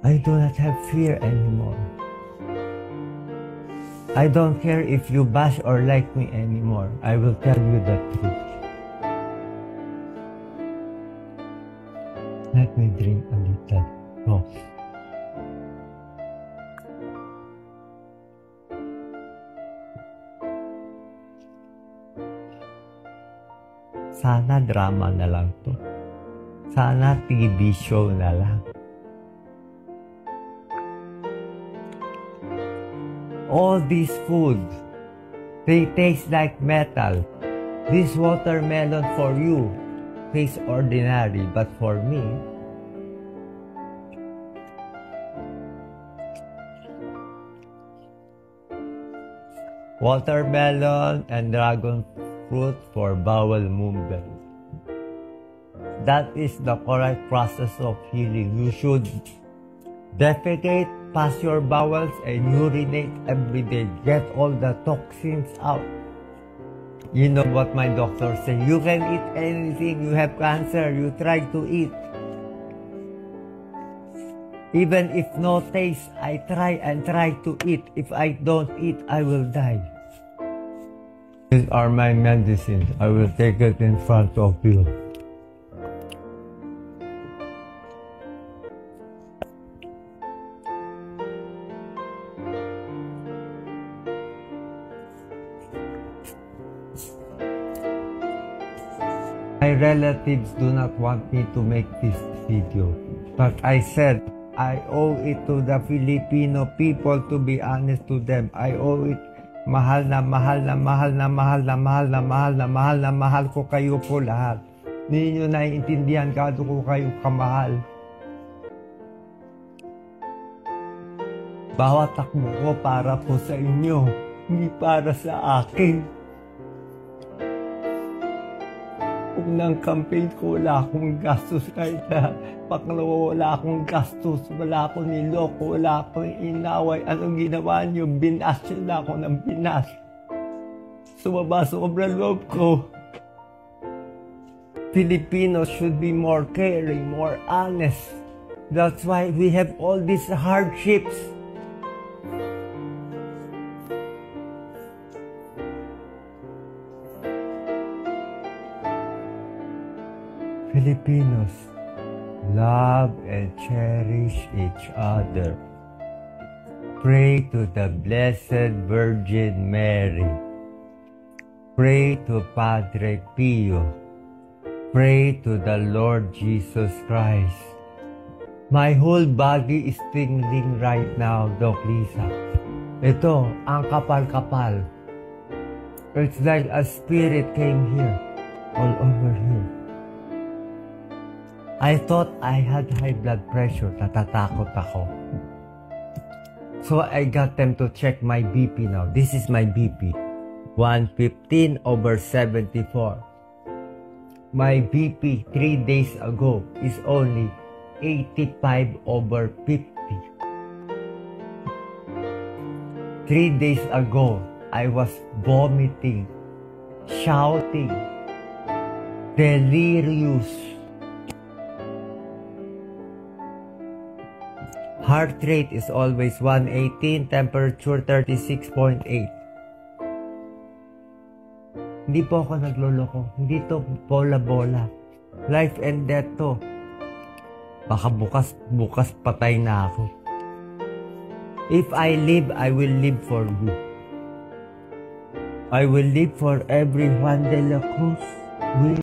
I do not have fear anymore. I don't care if you bash or like me anymore. I will tell you the truth. Let me drink a little coffee. Sana drama na lang to. Sana TV show na lang. All these foods, they taste like metal. This watermelon for you tastes ordinary, but for me, watermelon and dragon fruit for bowel movement. That is the correct process of healing. You should defecate, pass your bowels, and urinate every day. Get all the toxins out. You know what my doctor said? You can eat anything. You have cancer. You try to eat. Even if no taste, I try and try to eat. If I don't eat, I will die. These are my medicines. I will take it in front of you. My relatives do not want me to make this video, but I said I owe it to the Filipino people to be honest to them. I owe it. Mahal na mahal na mahal na mahal na mahal na mahal na mahal na mahal ko kayo po lahat. Hindi nyo naiintindihan kado ko kayo kamahal. Bawat takbo ko para po sa inyo, hindi para sa akin. Unang campaign ko, wala akong gastos kahit na pangalawa, wala akong gastos, wala akong niloko, wala akong inaway. Anong ginawa niyo? Binas na ako ng binas. Sobrang loob ko. Filipinos should be more caring, more honest. That's why we have all these hardships. Filipinos, love and cherish each other. Pray to the Blessed Virgin Mary. Pray to Padre Pio. Pray to the Lord Jesus Christ. My whole body is tingling right now, Doc Lisa. Ito, ang kapal-kapal. It's like a spirit came here, all over here. I thought I had high blood pressure, natatakot ako. So I got them to check my BP now. This is my BP, 115/74. My BP 3 days ago is only 85/50. 3 days ago, I was vomiting, shouting, delirious. Heart rate is always 118, temperature 36.8. Hindi po ako nagloloko. Hindi to bola-bola. Life and death to. Baka bukas patay na ako. If I live, I will live for you. I will live for every Juan de la Cruz. Will